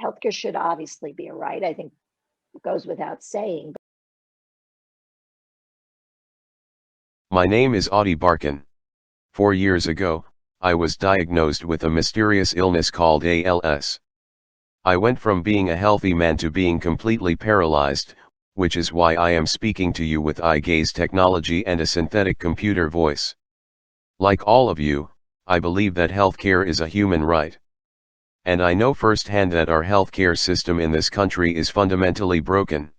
healthcare should obviously be a right. I think it goes without saying. My name is Audie Barkin. 4 years ago, I was diagnosed with a mysterious illness called ALS. I went from being a healthy man to being completely paralyzed, which is why I am speaking to you with eye gaze technology and a synthetic computer voice. Like all of you, I believe that healthcare is a human right. And I know firsthand that our healthcare system in this country is fundamentally broken.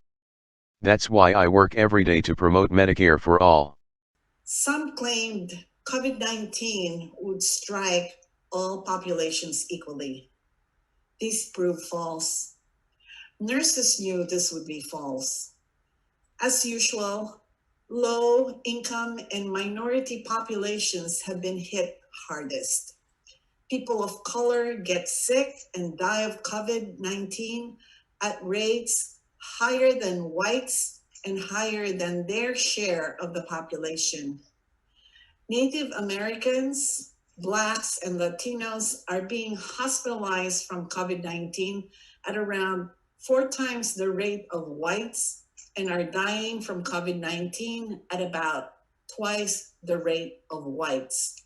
That's why I work every day to promote Medicare for all. Some claimed COVID-19 would strike all populations equally. This proved false. Nurses knew this would be false. As usual, low income and minority populations have been hit hardest. People of color get sick and die of COVID-19 at rates higher than whites and higher than their share of the population. Native Americans, Blacks, and Latinos are being hospitalized from COVID-19 at around 4 times the rate of whites and are dying from COVID-19 at about twice the rate of whites.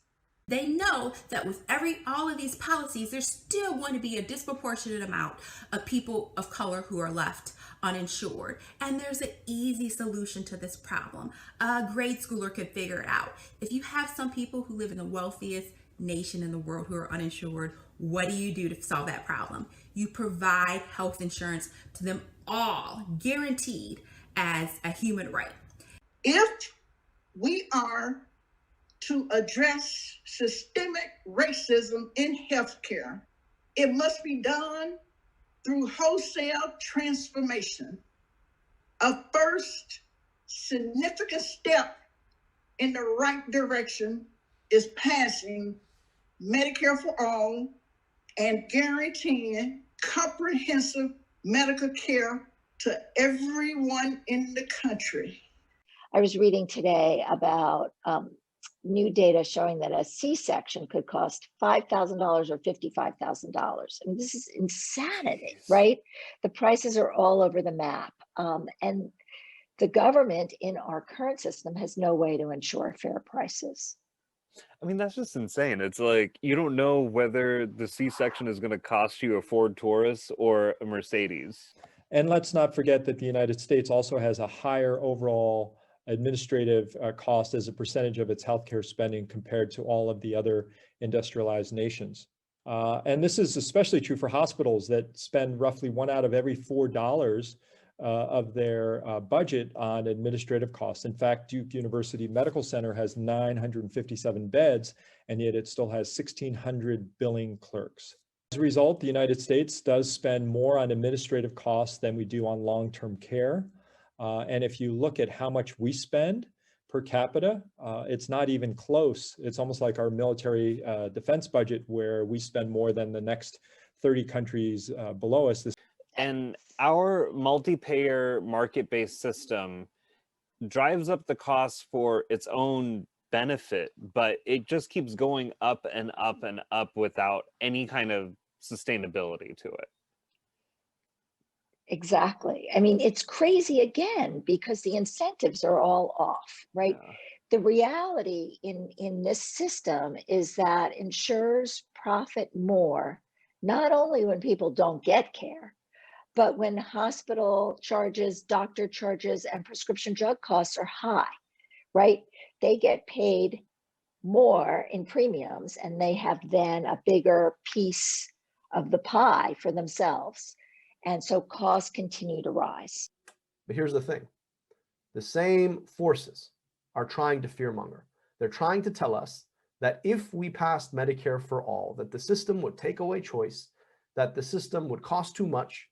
They know that with all of these policies, there's still going to be a disproportionate amount of people of color who are left uninsured. And there's an easy solution to this problem. A grade schooler could figure it out. If you have some people who live in the wealthiest nation in the world who are uninsured, what do you do to solve that problem? You provide health insurance to them all, guaranteed as a human right. If we are to address systemic racism in healthcare, it must be done through wholesale transformation. A first significant step in the right direction is passing Medicare for all and guaranteeing comprehensive medical care to everyone in the country. I was reading today about new data showing that a C-section could cost $5,000 or $55,000. I mean, this is insanity, right? The prices are all over the map. And the government in our current system has no way to ensure fair prices. I mean, that's just insane. It's like, you don't know whether the C-section is going to cost you a Ford Taurus or a Mercedes. And let's not forget that the United States also has a higher overall administrative cost as a percentage of its healthcare spending compared to all of the other industrialized nations. And this is especially true for hospitals that spend roughly $1 out of every $4 of their budget on administrative costs. In fact, Duke University Medical Center has 957 beds, and yet it still has 1,600 billing clerks. As a result, the United States does spend more on administrative costs than we do on long-term care. And if you look at how much we spend per capita, it's not even close. It's almost like our military defense budget, where we spend more than the next 30 countries below us. And our multi-payer market-based system drives up the cost for its own benefit, but it just keeps going up and up and up without any kind of sustainability to it. Exactly. I mean, it's crazy again, because the incentives are all off, right? Yeah. The reality in this system is that insurers profit more, not only when people don't get care, but when hospital charges, doctor charges, and prescription drug costs are high, right? They get paid more in premiums, and they have then a bigger piece of the pie for themselves. And so costs continue to rise. But here's the thing. The same forces are trying to fearmonger. They're trying to tell us that if we passed Medicare for all, that the system would take away choice, that the system would cost too much,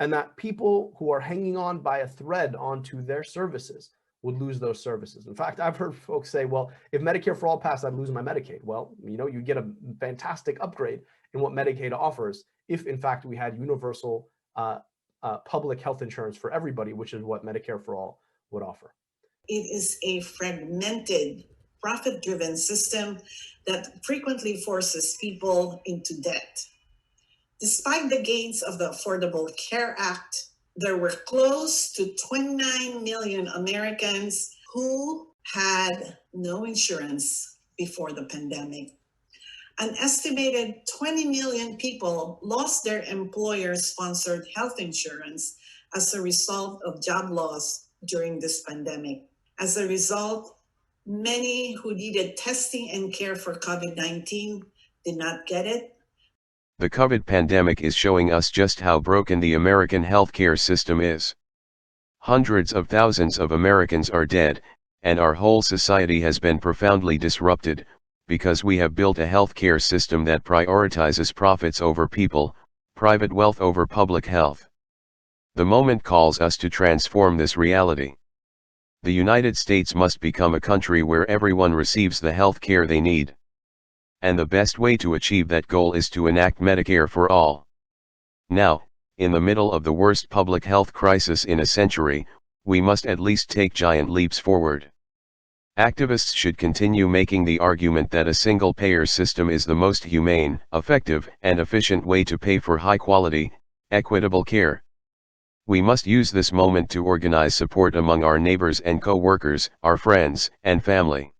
and that people who are hanging on by a thread onto their services would lose those services. In fact, I've heard folks say, well, if Medicare for all passed, I'd lose my Medicaid. Well, you get a fantastic upgrade in what Medicaid offers if, in fact, we had universal public health insurance for everybody, which is what Medicare for all would offer. It is a fragmented, profit-driven system that frequently forces people into debt. Despite the gains of the Affordable Care Act, there were close to 29 million Americans who had no insurance before the pandemic. An estimated 20 million people lost their employer-sponsored health insurance as a result of job loss during this pandemic. As a result, many who needed testing and care for COVID-19 did not get it. The COVID pandemic is showing us just how broken the American healthcare system is. Hundreds of thousands of Americans are dead, and our whole society has been profoundly disrupted, because we have built a healthcare system that prioritizes profits over people, private wealth over public health. The moment calls us to transform this reality. The United States must become a country where everyone receives the health care they need. And the best way to achieve that goal is to enact Medicare for all. Now, in the middle of the worst public health crisis in a century, we must at least take giant leaps forward. Activists should continue making the argument that a single-payer system is the most humane, effective, and efficient way to pay for high-quality, equitable care. We must use this moment to organize support among our neighbors and co-workers, our friends, and family.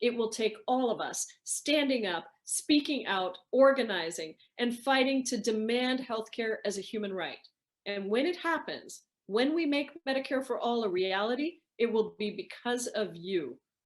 It will take all of us standing up, speaking out, organizing, and fighting to demand healthcare as a human right. And when it happens, when we make Medicare for all a reality, it will be because of you.